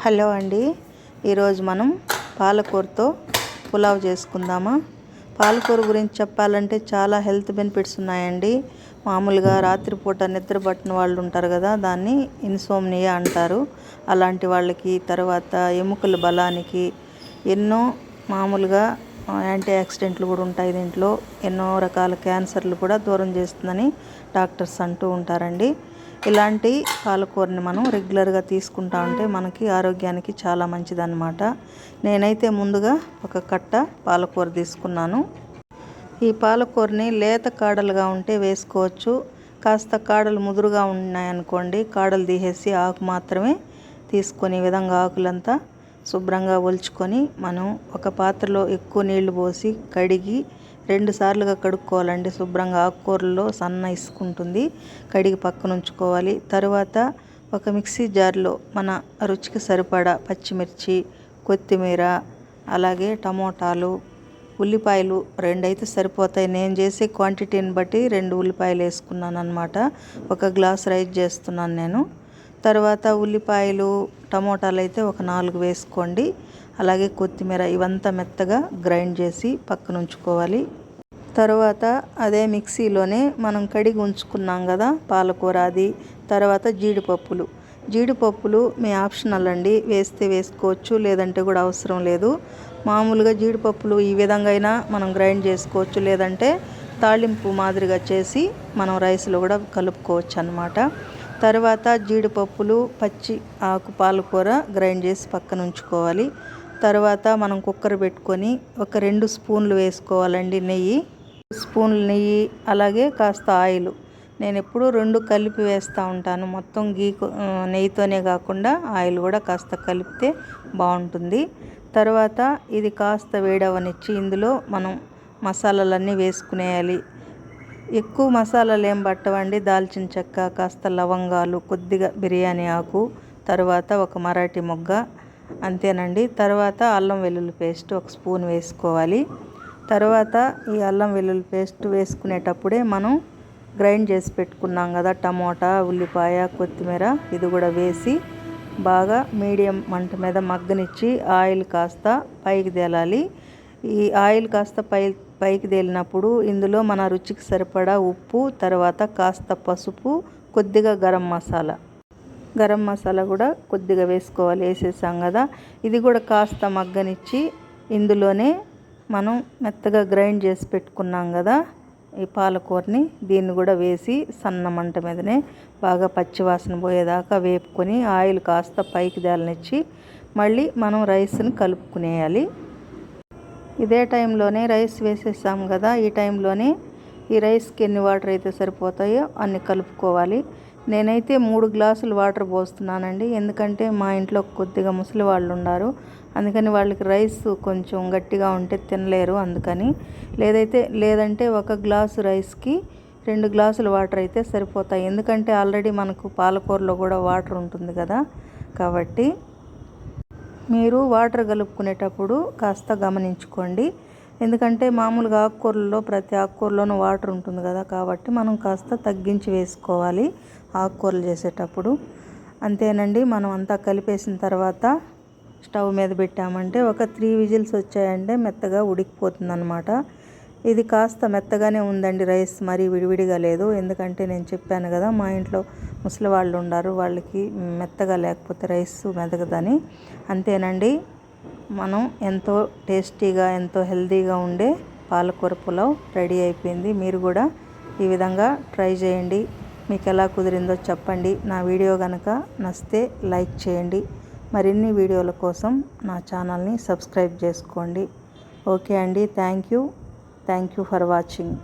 Hello అండి, ఈరోజు మనం పాలకూరతో పులావ్ చేసుకుందామా. పాలకూర గురించి చెప్పాలంటే చాలా హెల్త్ బెనిఫిట్స్ ఉన్నాయండి. మామూలుగా రాత్రిపూట నిద్ర పట్టిన వాళ్ళు ఉంటారు కదా, దాన్ని ఇన్సోమ్నియా అంటారు. అలాంటి వాళ్ళకి, తర్వాత ఎముకల బలానికి ఎన్నో మామూలుగా యాంటీ ఆక్సిడెంట్లు కూడా ఉంటాయి దీంట్లో. ఎన్నో రకాల క్యాన్సర్లు కూడా దూరం చేస్తుందని డాక్టర్స్ అంటూ ఉంటారండి. ఇలాంటి పాలకూరని మనం రెగ్యులర్గా తీసుకుంటా ఉంటే మనకి ఆరోగ్యానికి చాలా మంచిదన్నమాట. నేనైతే ముందుగా ఒక కట్ట పాలకూర తీసుకున్నాను. ఈ పాలకూరని లేత కాడలుగా ఉంటే వేసుకోవచ్చు. కాస్త కాడలు ముదురుగా ఉన్నాయనుకోండి, కాడలు తీసేసి ఆకు మాత్రమే తీసుకొని ఈ విధంగా ఆకులంతా శుభ్రంగా ఒలుచుకొని మనం ఒక పాత్రలో ఎక్కువ నీళ్లు పోసి కడిగి 2 సార్లుగా కడుక్కోవాలండి. శుభ్రంగా ఆకుకూరల్లో సన్న ఇసుకుంటుంది, కడిగి పక్కన ఉంచుకోవాలి. తర్వాత ఒక మిక్సీ జార్లో మన రుచికి సరిపడా పచ్చిమిర్చి, కొత్తిమీర, అలాగే టమోటాలు, ఉల్లిపాయలు 2 అయితే సరిపోతాయి. నేను చేసే క్వాంటిటీని బట్టి 2 ఉల్లిపాయలు వేసుకున్నాను అనమాట. 1 గ్లాస్ రైస్ చేస్తున్నాను నేను. తర్వాత ఉల్లిపాయలు, టమోటాలు అయితే ఒక 4 వేసుకోండి. అలాగే కొత్తిమీర, ఇవంతా మెత్తగా గ్రైండ్ చేసి పక్కన ఉంచుకోవాలి. తర్వాత అదే మిక్సీలోనే మనం కడిగి ఉంచుకున్నాం కదా పాలకూర, అది తర్వాత జీడిపప్పులు మీ ఆప్షనల్ అండి. వేస్తే వేసుకోవచ్చు, లేదంటే కూడా అవసరం లేదు. మామూలుగా జీడిపప్పులు ఈ విధంగా అయినా మనం గ్రైండ్ చేసుకోవచ్చు, లేదంటే తాళింపు మాదిరిగా చేసి మనం రైస్లో కూడా కలుపుకోవచ్చు అన్నమాట. తర్వాత జీడిపప్పులు, పచ్చి ఆకు పాలకూర గ్రైండ్ చేసి పక్కన ఉంచుకోవాలి. తర్వాత మనం కుక్కర్ పెట్టుకొని ఒక 2 స్పూన్లు వేసుకోవాలండి నెయ్యి. స్పూన్లు నెయ్యి, అలాగే కాస్త ఆయిల్. నేను ఎప్పుడూ 2 కలిపి వేస్తూ ఉంటాను. మొత్తం నెయ్యితోనే కాకుండా ఆయిల్ కూడా కాస్త కలిపితే బాగుంటుంది. తర్వాత ఇది కాస్త వేడవనిచ్చి ఇందులో మనం మసాలాలన్నీ వేసుకునేయాలి. ఎక్కువ మసాలాలు ఏం పట్టవండి. దాల్చిన చెక్క, కాస్త లవంగాలు, కొద్దిగా బిర్యానీ ఆకు, తర్వాత ఒక మరాఠీ మొగ్గ, అంతేనండి. తర్వాత అల్లం వెల్లుల్లి పేస్ట్ 1 స్పూన్ వేసుకోవాలి. తర్వాత ఈ అల్లం వెల్లుల్లి పేస్ట్ వేసుకునేటప్పుడే మనం గ్రైండ్ చేసి పెట్టుకున్నాం కదా టమోటా, ఉల్లిపాయ, కొత్తిమీర, ఇది కూడా వేసి బాగా మీడియం మంట మీద మగ్గనిచ్చి ఆయిల్ కాస్త పైకి తేలాలి. ఈ ఆయిల్ కాస్త పైకి తేలినప్పుడు ఇందులో మన రుచికి సరిపడా ఉప్పు, తర్వాత కాస్త పసుపు, కొద్దిగా గరం మసాలా కూడా కొద్దిగా వేసుకోవాలి. వేసేసాం కదా, ఇది కూడా కాస్త మగ్గనిచ్చి ఇందులోనే మనం మెత్తగా గ్రైండ్ చేసి పెట్టుకున్నాం కదా ఈ పాలకూరని, దీన్ని కూడా వేసి సన్న మంట మీదనే బాగా పచ్చివాసన పోయేదాకా వేపుకొని ఆయిల్ కాస్త పైకి తేలనిచ్చి మళ్ళీ మనం రైస్ని కలుపుకునేయాలి. ఇదే టైంలోనే రైస్ వేసేసాం కదా, ఈ టైంలోనే ఈ రైస్కి ఎన్ని వాటర్ అయితే సరిపోతాయో అన్ని కలుపుకోవాలి. నేనైతే 3 గ్లాసులు వాటర్ పోస్తున్నానండి. ఎందుకంటే మా ఇంట్లో కొద్దిగా ముసలి వాళ్ళు ఉన్నారు, అందుకని వాళ్ళకి రైస్ కొంచెం గట్టిగా ఉంటే తినలేరు. అందుకని లేదంటే 1 గ్లాసు రైస్కి 2 గ్లాసులు వాటర్ అయితే సరిపోతాయి. ఎందుకంటే ఆల్రెడీ మనకు పాలకూరలో కూడా వాటర్ ఉంటుంది కదా, కాబట్టి మీరు వాటర్ కలుపుకునేటప్పుడు కాస్త గమనించుకోండి. ఎందుకంటే మామూలుగా ఆకుకూరల్లో ప్రతి ఆకుకూరలోనూ వాటర్ ఉంటుంది కదా, కాబట్టి మనం కాస్త తగ్గించి వేసుకోవాలి ఆకుకూరలు చేసేటప్పుడు. అంతేనండి. మనం అంతా కలిపేసిన తర్వాత స్టవ్ మీద పెట్టామంటే ఒక 3 విజిల్స్ వచ్చాయంటే మెత్తగా ఉడికిపోతుంది అన్నమాట. ఇది కాస్త మెత్తగానే ఉందండి రైస్, మరీ విడివిడిగా లేదు. ఎందుకంటే నేను చెప్పాను కదా మా ఇంట్లో ముసలి వాళ్ళు ఉన్నారు, వాళ్ళకి మెత్తగా లేకపోతే రైస్ మెదగదని. అంతేనండి, మనం ఎంతో టేస్టీగా, ఎంతో హెల్తీగా ఉండే పాలకూర పులావ్ రెడీ అయిపోయింది. మీరు కూడా ఈ విధంగా ట్రై చేయండి. మీకు ఎలా కుదిరిందో చెప్పండి. నా వీడియో కనుక నచ్చితే లైక్ చేయండి. మరిన్ని వీడియోల కోసం నా ఛానల్ని సబ్స్క్రైబ్ చేసుకోండి. ఓకే అండి, థ్యాంక్ యూ ఫర్ వాచింగ్.